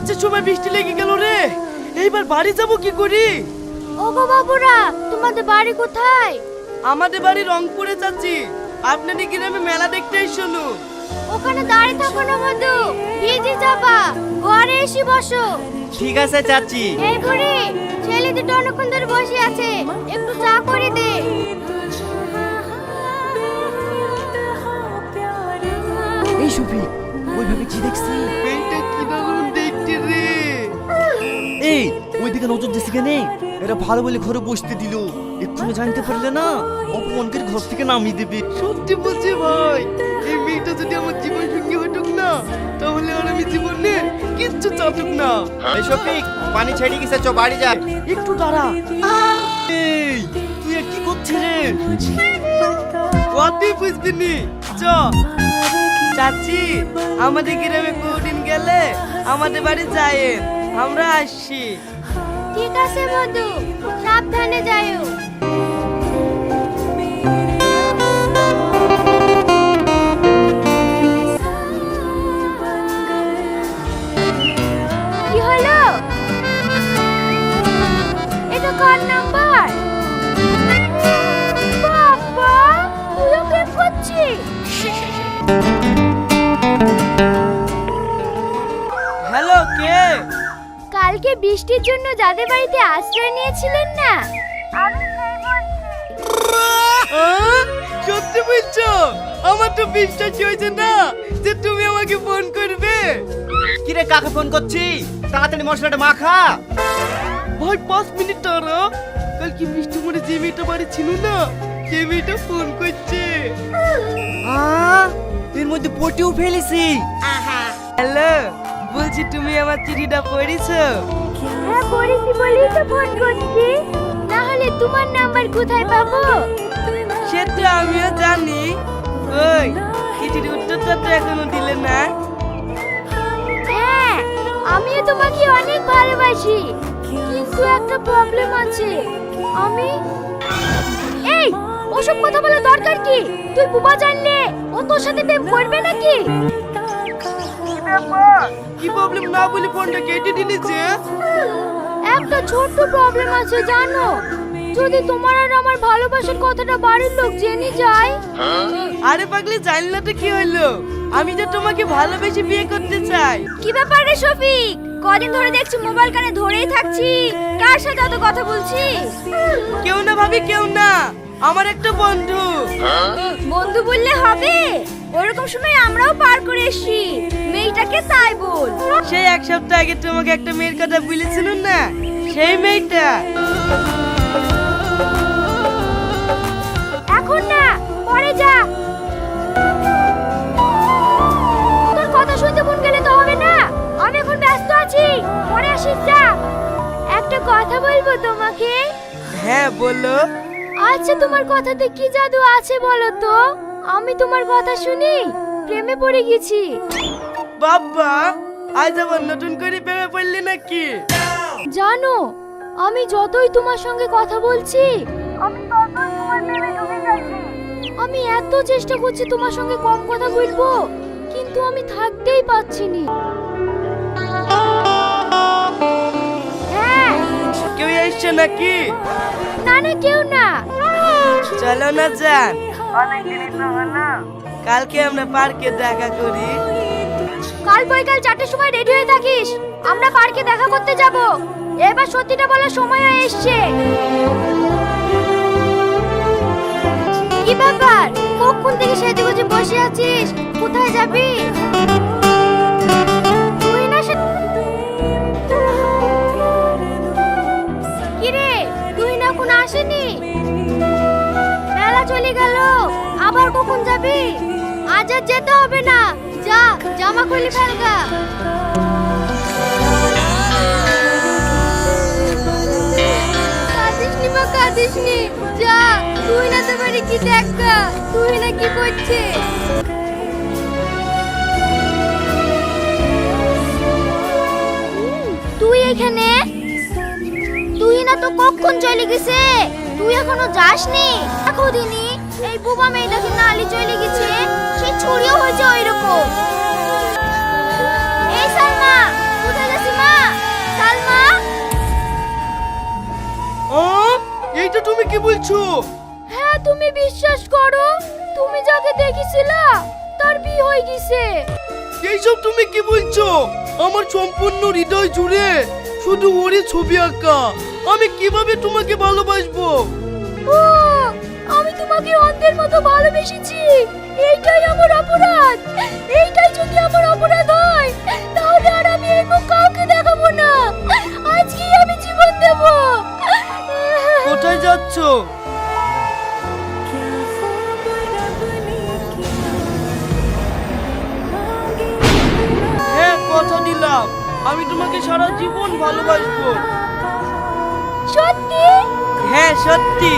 যাচ্ছিস সময় বৃষ্টি লেগে গেল রে। এইবার বাড়ি যাব কি করি? ওগো বাবুরা, তোমাদের বাড়ি কোথায়? আমাদের বাড়ি রংপুরে যাচ্ছি। আপনাদের গ্রামে মেলা দেখতে এসেছিল। ওখানে দাঁড়িয়ে থাকো না মধু, ভিজে যাবা। ঘরে এসে বসো। ঠিক আছে চাচি। এই বুড়ি, ছেলে দুটো অনেকক্ষণ ধরে বসে আছে, একটু চা করে দে। এই শফিক, ওইভাবে কি দেখছিস? এইটা কি দারুণ দেখতে রে। এই ওইদিকে নজর দিছি কেন? এরা ভালো বলে ঘরে বসতে দিল, একটু জানতে পারলে না অপমান করে ঘর থেকে নামিয়ে দেবে। সত্যি বলছি ভাই, এই মেয়েটা যদি আমার জীবন সঙ্গী হতুক না, তাহলে আর আমি জীবনে কিচ্ছু চাতুক না। এই শফিক, পানি ছেড়ে গেছে, চ বাড়ি যা। একটু দাঁড়া। এই তুই আর কি করছিস রে? কতই বুঝবি নি, চ। চাচি, আমাদের গ্রামে কোনদিন গেলে আমাদের বাড়ি যায়েন, আমরা আসছি। ঠিক আছে মধু, সাবধানে যাইও। কি হলো? এটা কার নাম্বার? বাবা, তুইও প্রেম করছিস? হ্যালো, কে? কালকে বৃষ্টির জন্য যাদের বাড়িতে আশ্রয় নিয়েছিলেন না, আমি সেই বলছি। সত্যি বলছো? আমার তো বিশ্বাস হয়েছে না যে তুমি আমাকে ফোন করবে। কিরে, কাকে ফোন করছি? তাড়াতাড়ি মশলাটা মাখা। ভাই 5 মিনিট দাঁড়া। কালকে মিষ্টি মনে যে মেয়েটা বাড়ি ছিল না, সেই মেয়েটা ফোন করছে। এর মধ্যে পটিও ফেলেছি। হ্যালো, বলছি তুমি আমার চিঠিটা পড়েছো? হ্যাঁ পড়েছি বলেই তো ফোন করছি, না হলে তোমার নাম্বার কোথায় পাবো? সে তো আমিও জানি। ওই চিঠির উত্তরটা তো এখনো দিলে না। হ্যাঁ, আমিও তোমাকে অনেক ভালোবাসি, কিন্তু একটা প্রবলেম আছে। আমি এই ওসব কথা বলা দরকার কি? তুই বুবা জানলে ও তোর সাথে প্রেম করবে নাকি? কি প্রবলেম না বলে ফোনটা কেটে দিয়েছে? একটা ছোট্ট প্রবলেম আছে জানো, যদি তোমার আর আমার ভালোবাসার কথাটা বাড়ির লোক জেনে যায়। আরে পাগলি, জানলে তো কি হলো? আমি তো তোমাকে ভালোবেসে বিয়ে করতে চাই। কি ব্যাপার রে শফিক, কদিন ধরে দেখছি মোবাইল কানে ধরেই থাকছি, কার সাথে এত কথা বলছিস? কেউ না ভাবি, কেউ না, আমার একটা বন্ধু। বন্ধু বললে হবে? ওরকম সময় আমরাও পার করে এসেছি, মেয়েটাকে তাই বল। সেই 1 সপ্তাহ আগে তোমাকে একটা মেয়ের কথা বলেছিল না, সেই মেয়েটা। এখন না, পরে যা। তোর কথা শুনতে মন গেলে তো হবে না, আমি এখন ব্যস্ত আছি, পরে আসিস যা। একটা কথা বলবো তোমাকে। হ্যাঁ বলো। আচ্ছা, তোমার কথাতে কি জাদু আছে বলো তো? আমি তোমার কথা শুনি প্রেমে পড়ে গেছি। বাবা, আজ আবার নতুন করে প্রেমে পড়লি নাকি? জানো, আমি যতই তোমার সঙ্গে কথা বলছি, আমি ততই তোমার প্রেমে ডুবে যাচ্ছি। আমি এত চেষ্টা করছি তোমার সঙ্গে কম কথা বলবো, কিন্তু আমি থাকতেই পারছি না। হ্যাঁ। কেউ এসছে নাকি? না না, কেউ না। চলো না যান, অনেক দিনই তো হলো। কালকে আমরা পার্কে দেখা করি। কাল বৈকাল 4টের সময় রেডি হয়ে থাকিস, আমরা পার্কে দেখা করতে যাব। এবার সত্যিটা বলার সময় হয়ে এসছে। কি ব্যাপার, কখন থেকে সেজে গুজে বসে আছিস? কোথায় যাবি? তুই না কি রে, তুই না এখন আসেনি? মেলা চলে গেল, আবার কখন যাবি? আজ আর যেতে হবে না, যা জামা খুলে ফেলগা। কাঁদিসনি মা, কাঁদিসনি, যা। তুই না তো বাড়ি কি দেখা, তুই না কি করছে? তুই এখানে? তুই না তো কখন চলে গেছে, তুই এখনো যাসনি? দেখো দিনি, এই বুবা মেয়েটাকে নালি চলে গেছে, সে ছুরিও হয়েছে ওই রকম। এই সালমা, কোথায় যাচ্ছিস মা? তুমি কি বলছো? হ্যাঁ তুমি বিশ্বাস করো, তুমি যাকে দেখেছিলা তার বিয়ে হয়ে গেছে। এইসব তুমি কি বলছো? আমার সম্পূর্ণ হৃদয় জুড়ে শুধু ওরই ছবি আঁকা। আমি কিভাবে তোমাকে ভালোবাসবো? ও, আমি তোমাকে অন্ধের মতো ভালোবেসেছি। এইটাই আমার অপরাধ। এইটাই যদি আমার অপরাধ হয় তাহলে আর আমি এই মুখ কাউকে দেখাবো না। আজকে আমি জীবন দেব। কোথায় যাচ্ছো? হ্যাঁ, কথা দিলাম আমি তোমাকে সারা জীবন ভালোবাসবো। সত্যি? হ্যাঁ সত্যি।